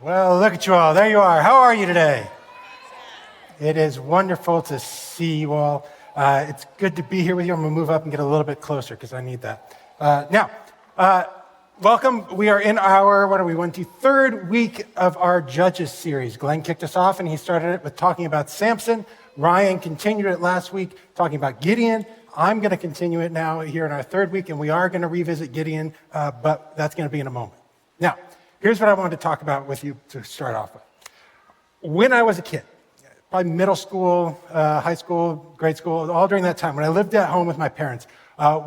Well, look at you all. There you are. How are you today? It is wonderful to see you all. It's good to be here with you. I'm going to move up and get a little bit closer because I need that. Welcome. We are in our, third week of our Judges series. Glenn kicked us off and he started it with talking about Samson. Ryan continued it last week talking about Gideon. I'm going to continue it now here in our third week, and we are going to revisit Gideon, but that's going to be in a moment. Now, here's what I wanted to talk about with you to start off with. When I was a kid, probably middle school, high school, grade school, all during that time, when I lived at home with my parents,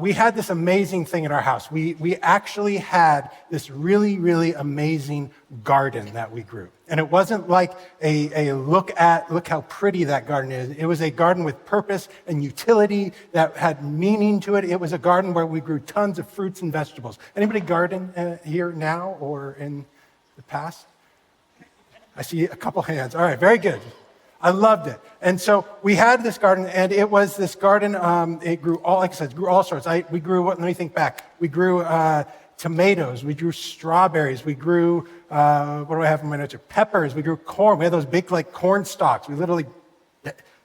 we had this amazing thing in our house. We actually had this really, really amazing garden that we grew. And it wasn't like a look how pretty that garden is. It was a garden with purpose and utility that had meaning to it. It was a garden where we grew tons of fruits and vegetables. Anybody garden here now or in the past? I see a couple hands. All right, very good. I loved it. And so we had this garden, and it was this garden, it grew all, like I said, it grew all sorts. We grew, let me think back. We grew tomatoes, we grew strawberries, we grew, what do I have in my notes here? Peppers, we grew corn. We had those big, like, corn stalks. There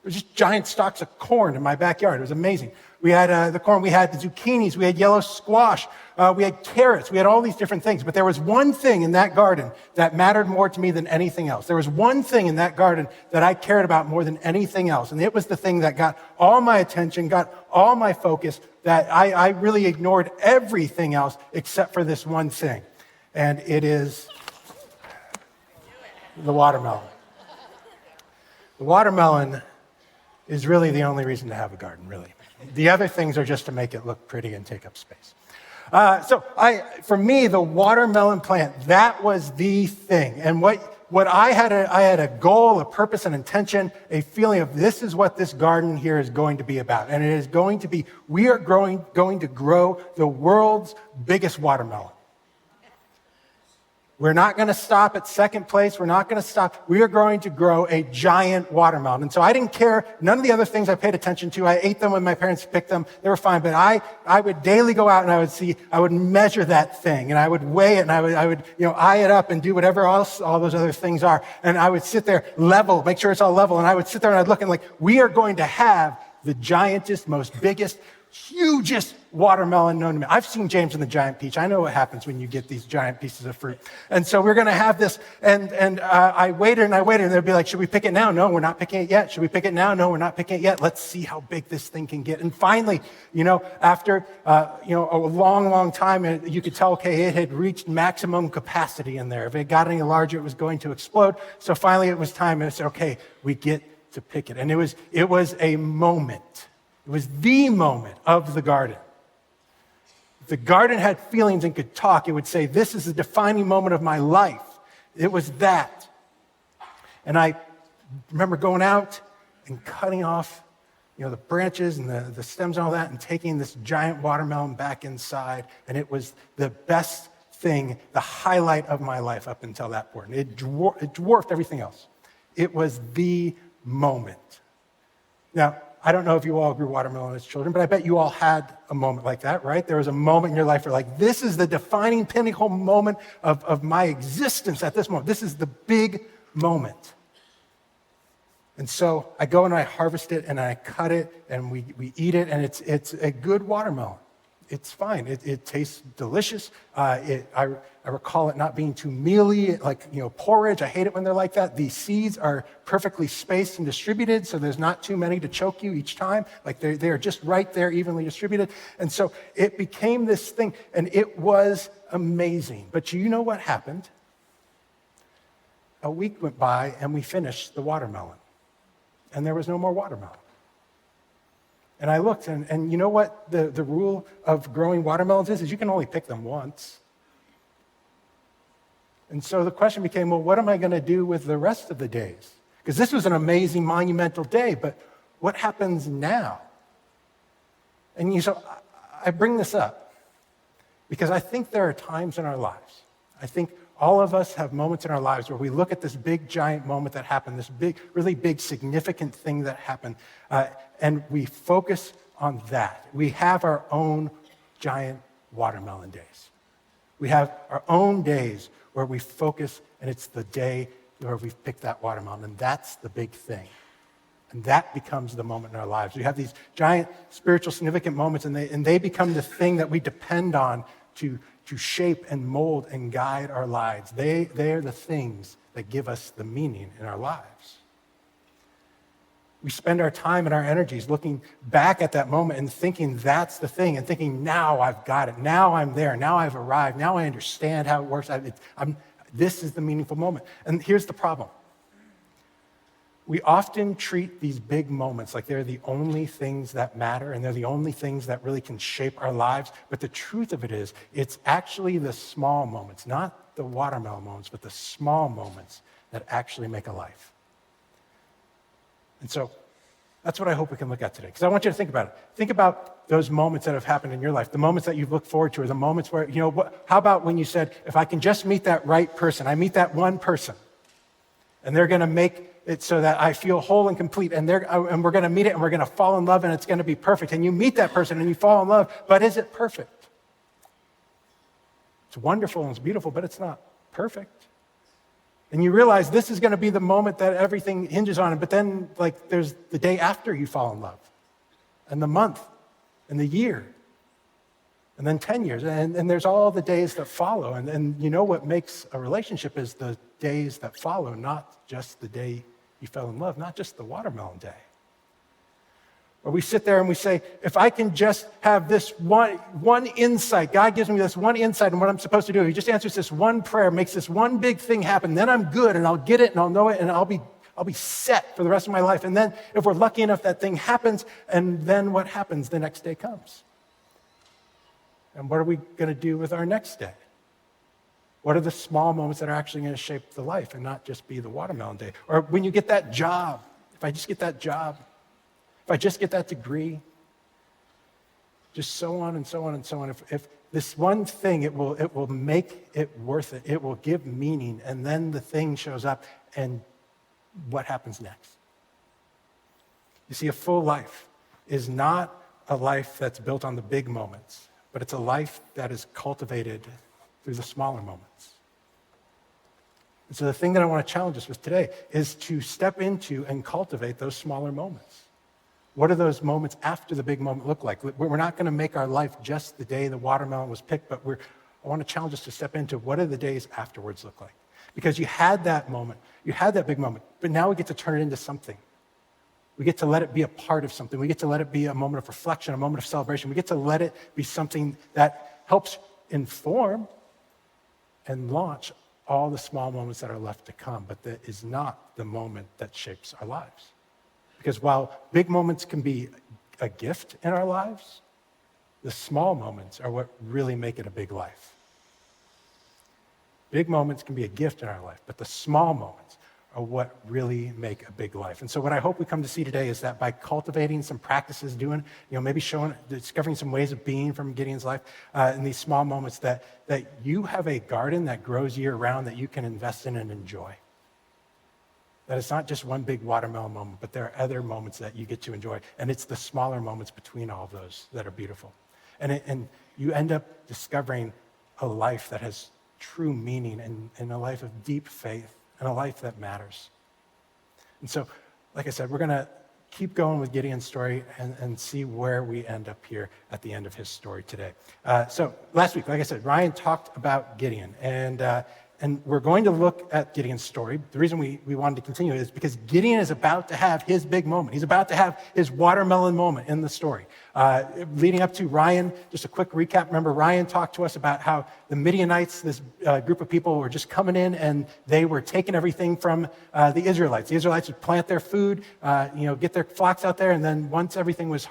was just giant stalks of corn in my backyard. It was amazing. We had the corn, we had the zucchinis, we had yellow squash, we had carrots, we had all these different things. But there was one thing in that garden that mattered more to me than anything else. There was one thing in that garden that I cared about more than anything else. And it was the thing that got all my attention, got all my focus, that I really ignored everything else except for this one thing. And it is the watermelon. The watermelon is really the only reason to have a garden, really. The other things are just to make it look pretty and take up space. For me, the watermelon plant, that was the thing. And what I had a goal, a purpose, an intention, a feeling of this is what this garden here is going to be about. And it is going to be, we are going to grow the world's biggest watermelon. We're not going to stop at second place. We're not going to stop. We are going to grow a giant watermelon. And so I didn't care. None of the other things I paid attention to. I ate them when my parents picked them. They were fine. But I would daily go out and I would measure that thing and I would weigh it and I would eye it up and do whatever else all those other things are. And I would sit there, level, make sure it's all level. And I would sit there and I'd look and like, we are going to have the giantest, most biggest, hugest watermelon known to me. I've seen James and the Giant Peach. I know what happens when you get these giant pieces of fruit. And so we're going to have this. And I waited and they'd be like, should we pick it now? No, we're not picking it yet. Should we pick it now? No, we're not picking it yet. Let's see how big this thing can get. And finally, after a long, long time, you could tell, okay, it had reached maximum capacity in there. If it got any larger, it was going to explode. So finally, it was time. And I said, okay, we get to pick it. And it was a moment. It was the moment of the garden. If the garden had feelings and could talk, it would say, this is the defining moment of my life. It was that. And I remember going out and cutting off, the branches and the stems and all that and taking this giant watermelon back inside. And it was the best thing, the highlight of my life up until that point. It dwarfed everything else. It was the moment. Now, I don't know if you all grew watermelon as children, but I bet you all had a moment like that, right? There was a moment in your life where like, this is the defining pinnacle moment of my existence at this moment. This is the big moment. And so I go and I harvest it and I cut it and we eat it and it's a good watermelon. It's fine. It tastes delicious. I recall it not being too mealy, like porridge. I hate it when they're like that. The seeds are perfectly spaced and distributed, so there's not too many to choke you each time. Like they are just right there, evenly distributed. And so it became this thing, and it was amazing. But you know what happened? A week went by, and we finished the watermelon, and there was no more watermelon. And I looked, and you know what the rule of growing watermelons is you can only pick them once. And so the question became, well, what am I going to do with the rest of the days? Because this was an amazing, monumental day, but what happens now? And so I bring this up because I think there are times in our lives, I think all of us have moments in our lives where we look at this big, giant moment that happened, this big, really big, significant thing that happened, and we focus on that. We have our own giant watermelon days. We have our own days where we focus, and it's the day where we've picked that watermelon, and that's the big thing. And that becomes the moment in our lives. We have these giant spiritual significant moments, and they become the thing that we depend on to shape and mold and guide our lives. They are the things that give us the meaning in our lives. We spend our time and our energies looking back at that moment and thinking that's the thing, and thinking, now I've got it. Now I'm there. Now I've arrived. Now I understand how it works. This is the meaningful moment. And here's the problem. We often treat these big moments like they're the only things that matter and they're the only things that really can shape our lives. But the truth of it is, it's actually the small moments, not the watermelon moments, but the small moments that actually make a life. And so that's what I hope we can look at today, because I want you to think about it. Think about those moments that have happened in your life, the moments that you've looked forward to, or the moments where, how about when you said, if I can just meet that right person, I meet that one person, and they're going to make it so that I feel whole and complete, and we're going to meet it, and we're going to fall in love, and it's going to be perfect. And you meet that person, and you fall in love, but is it perfect? It's wonderful and it's beautiful, but it's not perfect. And you realize this is going to be the moment that everything hinges on, but then there's the day after you fall in love, and the month, and the year, and then 10 years, and there's all the days that follow. And you know what makes a relationship is the days that follow, not just the day you fell in love, not just the watermelon day. Or we sit there and we say, if I can just have this one insight, God gives me this one insight in what I'm supposed to do. He just answers this one prayer, makes this one big thing happen, then I'm good, and I'll get it, and I'll know it, and I'll be set for the rest of my life. And then if we're lucky enough, that thing happens, and then what happens? The next day comes. And what are we going to do with our next day? What are the small moments that are actually going to shape the life and not just be the watermelon day? Or when you get that job, if I just get that job, if I just get that degree, just so on and so on and so on. If this one thing, it will make it worth it. It will give meaning, and then the thing shows up, and what happens next? You see, a full life is not a life that's built on the big moments, but it's a life that is cultivated through the smaller moments. And so the thing that I want to challenge us with today is to step into and cultivate those smaller moments. What do those moments after the big moment look like? We're not going to make our life just the day the watermelon was picked, but I want to challenge us to step into what do the days afterwards look like? Because you had that moment, you had that big moment, but now we get to turn it into something. We get to let it be a part of something. We get to let it be a moment of reflection, a moment of celebration. We get to let it be something that helps inform and launch all the small moments that are left to come, but that is not the moment that shapes our lives. Because while big moments can be a gift in our lives, the small moments are what really make it a big life. Big moments can be a gift in our life, but the small moments are what really make a big life. And so what I hope we come to see today is that by cultivating some practices, maybe discovering some ways of being from Gideon's life in these small moments, that you have a garden that grows year round that you can invest in and enjoy. That it's not just one big watermelon moment, but there are other moments that you get to enjoy. And it's the smaller moments between all of those that are beautiful. And you end up discovering a life that has true meaning and a life of deep faith and a life that matters. And so, like I said, we're going to keep going with Gideon's story and see where we end up here at the end of his story today. So last week, like I said, Ryan talked about Gideon. And And we're going to look at Gideon's story. The reason we wanted to continue is because Gideon is about to have his big moment. He's about to have his watermelon moment in the story. Leading up to Ryan, just a quick recap. Remember, Ryan talked to us about how the Midianites, this group of people, were just coming in and they were taking everything from the Israelites. The Israelites would plant their food, get their flocks out there, and then once everything was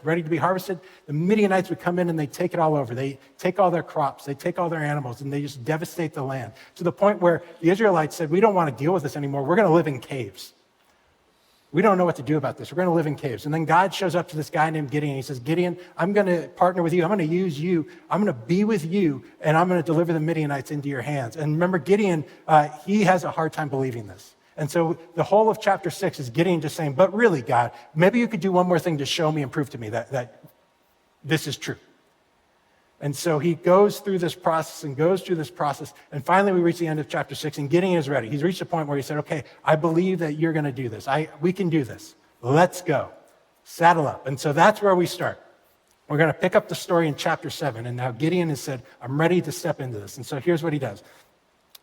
ready to be harvested, the Midianites would come in and they'd take it all over. They take all their crops, they take all their animals, and they just devastate the land to the point where the Israelites said, we don't want to deal with this anymore. We're going to live in caves. We don't know what to do about this. We're going to live in caves. And then God shows up to this guy named Gideon. He says, Gideon, I'm going to partner with you. I'm going to use you. I'm going to be with you, and I'm going to deliver the Midianites into your hands. And remember, Gideon, he has a hard time believing this. And so the whole of chapter 6 is Gideon just saying, but really, God, maybe you could do one more thing to show me and prove to me that this is true. And so he goes through this process, and finally we reach the end of chapter 6, and Gideon is ready. He's reached a point where he said, okay, I believe that you're going to do this. We can do this. Let's go. Saddle up. And so that's where we start. We're going to pick up the story in chapter 7, and now Gideon has said, I'm ready to step into this. And so here's what he does.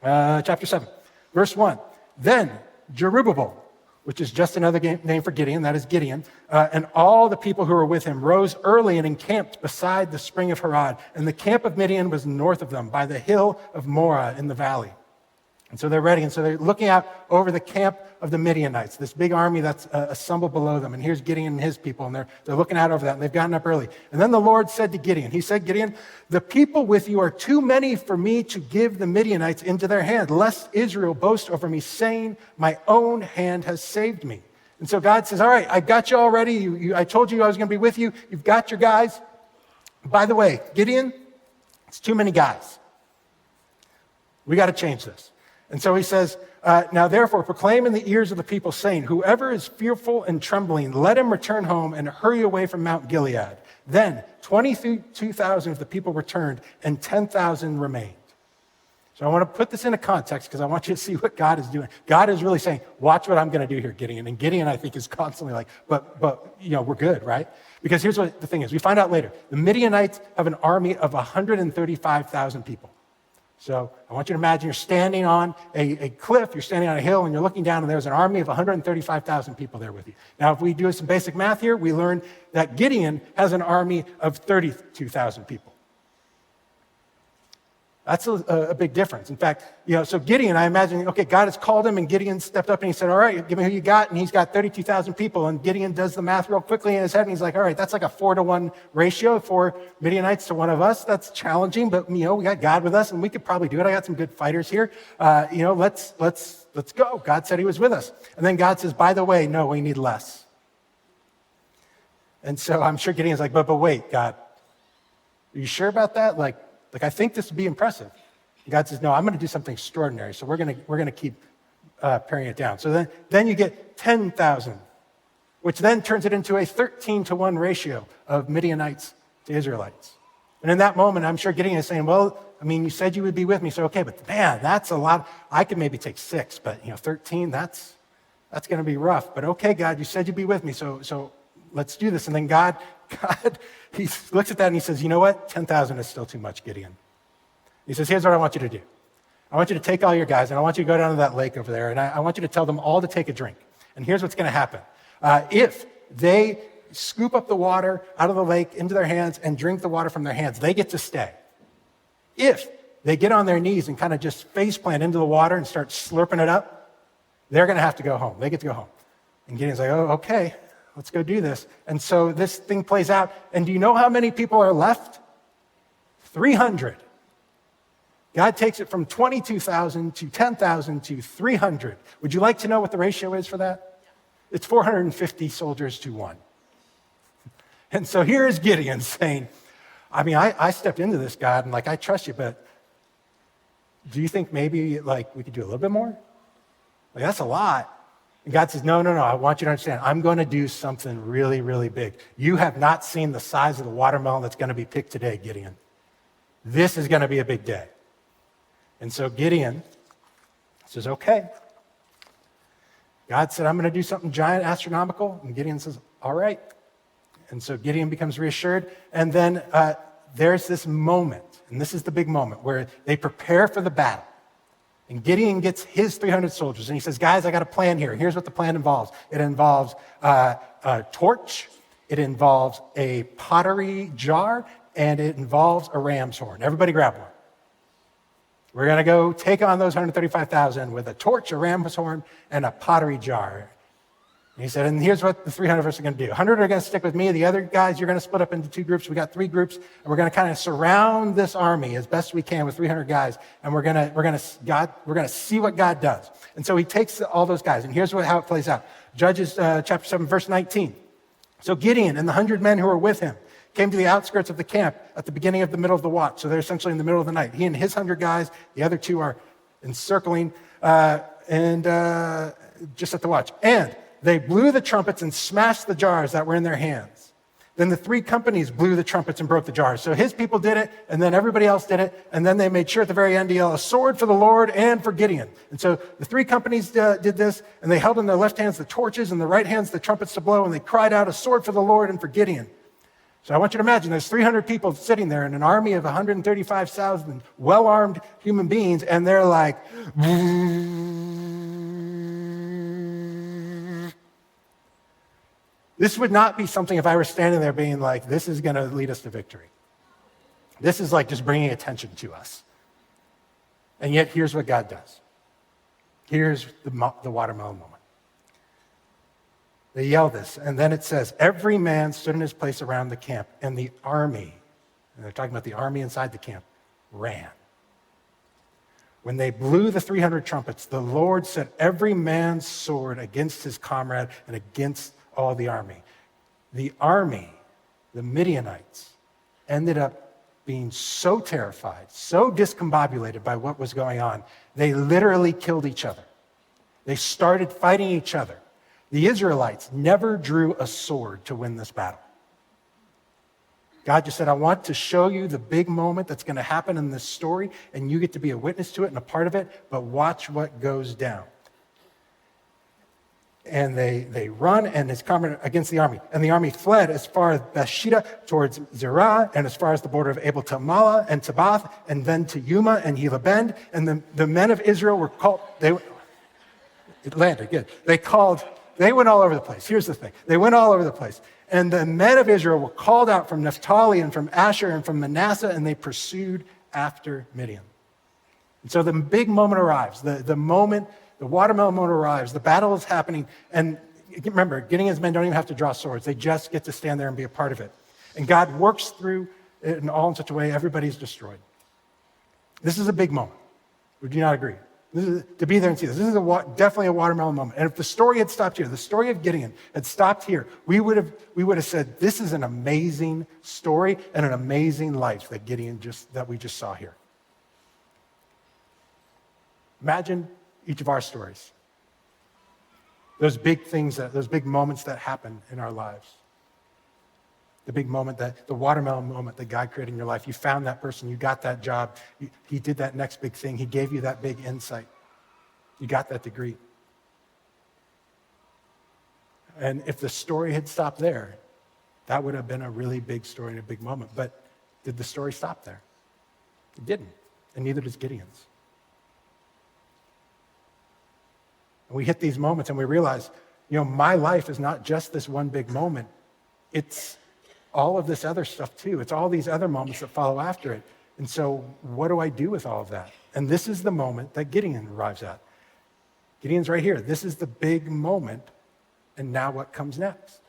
Chapter 7, verse 1. Then Jerubbaal, which is just another name for Gideon, that is Gideon, and all the people who were with him rose early and encamped beside the spring of Harod. And the camp of Midian was north of them, by the hill of Morah in the valley. And so they're ready, and so they're looking out over the camp of the Midianites, this big army that's assembled below them. And here's Gideon and his people, and they're looking out over that, and they've gotten up early. And then the Lord said to Gideon, he said, Gideon, the people with you are too many for me to give the Midianites into their hand, lest Israel boast over me, saying, my own hand has saved me. And so God says, all right, I got you all ready. I told you I was going to be with you. You've got your guys. By the way, Gideon, it's too many guys. We got to change this. And so he says, now therefore proclaim in the ears of the people, saying, whoever is fearful and trembling, let him return home and hurry away from Mount Gilead. Then 22,000 of the people returned, and 10,000 remained. So I want to put this into context because I want you to see what God is doing. God is really saying, watch what I'm going to do here, Gideon. And Gideon, I think, is constantly like, but we're good, right? Because here's what the thing is. We find out later. The Midianites have an army of 135,000 people. So I want you to imagine you're standing on a cliff, you're standing on a hill, and you're looking down, and there's an army of 135,000 people there with you. Now, if we do some basic math here, we learn that Gideon has an army of 32,000 people. That's a big difference. In fact, so Gideon, I imagine, okay, God has called him, and Gideon stepped up and he said, all right, give me who you got. And he's got 32,000 people. And Gideon does the math real quickly in his head, and he's like, all right, that's like a 4-to-1 ratio, 4 Midianites to one of us. That's challenging, but we got God with us, and we could probably do it. I got some good fighters here. Let's go. God said he was with us. And then God says, by the way, no, we need less. And so I'm sure Gideon's like, but wait, God, are you sure about that? Like, I think this would be impressive. And God says, no, I'm going to do something extraordinary. So we're going to keep paring it down. So then you get 10,000, which then turns it into a 13-to-1 ratio of Midianites to Israelites. And in that moment, I'm sure Gideon is saying, well, I mean, you said you would be with me, so okay, but man, that's a lot. I could maybe take 6, but 13, that's going to be rough. But okay, God, you said you'd be with me, so let's do this. And then God, he looks at that and he says, you know what? 10,000 is still too much, Gideon. He says, here's what I want you to do. I want you to take all your guys, and I want you to go down to that lake over there, and I want you to tell them all to take a drink. And here's what's going to happen. If they scoop up the water out of the lake into their hands and drink the water from their hands, they get to stay. If they get on their knees and kind of just face plant into the water and start slurping it up, they're going to have to go home. They get to go home. And Gideon's like, oh, okay. Let's go do this. And so this thing plays out. And do you know how many people are left? 300. God takes it from 22,000 to 10,000 to 300. Would you like to know what the ratio is for that? It's 450 soldiers to 1. And so here is Gideon saying, I mean, I stepped into this, God, and I trust you, but do you think maybe we could do a little bit more? That's a lot. And God says, no, I want you to understand, I'm going to do something really, really big. You have not seen the size of the watermelon that's going to be picked today, Gideon. This is going to be a big day. And so Gideon says, okay. God said, I'm going to do something giant, astronomical. And Gideon says, all right. And so Gideon becomes reassured. And then there's this moment, and this is the big moment, where they prepare for the battle. And Gideon gets his 300 soldiers, and he says, guys, I got a plan here. Here's what the plan involves. It involves a torch, it involves a pottery jar, and it involves a ram's horn. Everybody grab one. We're going to go take on those 135,000 with a torch, a ram's horn, and a pottery jar. And he said, and here's what the 300 of us are going to do. 100 are going to stick with me. The other guys, you're going to split up into 2 groups. We got 3 groups, and we're going to kind of surround this army as best we can with 300 guys, and we're going to see what God does. And so he takes all those guys, and here's how it plays out. Judges chapter 7, verse 19. So Gideon and the 100 men who were with him came to the outskirts of the camp at the beginning of the middle of the watch. So they're essentially in the middle of the night. He and his 100 guys, the other 2 are encircling and just at the watch. And they blew the trumpets and smashed the jars that were in their hands. Then the 3 companies blew the trumpets and broke the jars. So his people did it, and then everybody else did it, and then they made sure at the very end to yell, a sword for the Lord and for Gideon. And so the 3 companies did this, and they held in their left hands the torches, and the right hands the trumpets to blow, and they cried out, a sword for the Lord and for Gideon. So I want you to imagine there's 300 people sitting there in an army of 135,000 well-armed human beings, and they're like, this would not be something if I were standing there being like, this is going to lead us to victory. This is like just bringing attention to us. And yet, here's what God does. Here's the watermelon moment. They yell this, and then it says, every man stood in his place around the camp, and the army, and they're talking about the army inside the camp, ran. When they blew the 300 trumpets, the Lord set every man's sword against his comrade and against all the army. The army, the Midianites, ended up being so terrified, so discombobulated by what was going on, they literally killed each other. They started fighting each other. The Israelites never drew a sword to win this battle. God just said, I want to show you the big moment that's going to happen in this story, and you get to be a witness to it and a part of it, but watch what goes down. And they run and it's coming against the army. And the army fled as far as Bathsheba towards Zerah and as far as the border of Abel Tamala and Tabath and then to Yuma and Hela Bend. And the men of Israel were called, it landed, good. They went all over the place. Here's the thing. They went all over the place. And the men of Israel were called out from Naphtali and from Asher and from Manasseh, and they pursued after Midian. And so the big moment arrives, the moment. The watermelon moment arrives, the battle is happening, and remember, Gideon's men don't even have to draw swords. They just get to stand there and be a part of it. And God works through it in such a way everybody's destroyed. This is a big moment. Would you not agree? This is, to be there and see this. This is definitely a watermelon moment. And if the story had stopped here, the story of Gideon had stopped here, we would have said, this is an amazing story and an amazing life that we just saw here. Imagine each of our stories. Those big things, those big moments that happen in our lives. The big moment, the watermelon moment that God created in your life. You found that person, you got that job, he did that next big thing, he gave you that big insight. You got that degree. And if the story had stopped there, that would have been a really big story and a big moment. But did the story stop there? It didn't, and neither does Gideon's. And we hit these moments and we realize, my life is not just this one big moment. It's all of this other stuff too. It's all these other moments that follow after it. And so what do I do with all of that? And this is the moment that Gideon arrives at. Gideon's right here. This is the big moment. And now what comes next?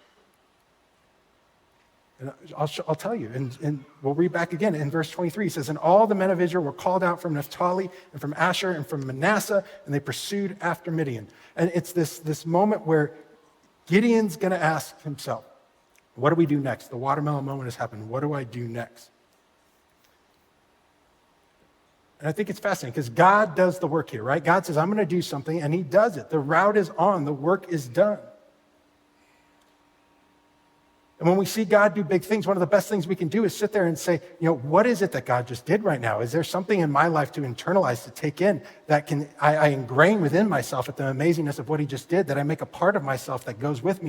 And I'll tell you, and we'll read back again in verse 23. He says, and all the men of Israel were called out from Naphtali and from Asher and from Manasseh, and they pursued after Midian. And it's this moment where Gideon's going to ask himself, what do we do next? The watermelon moment has happened. What do I do next? And I think it's fascinating because God does the work here, right? God says, I'm going to do something, and he does it. The route is on. The work is done. And when we see God do big things, one of the best things we can do is sit there and say, what is it that God just did right now? Is there something in my life to internalize, to take in that I ingrain within myself at the amazingness of what he just did, that I make a part of myself that goes with me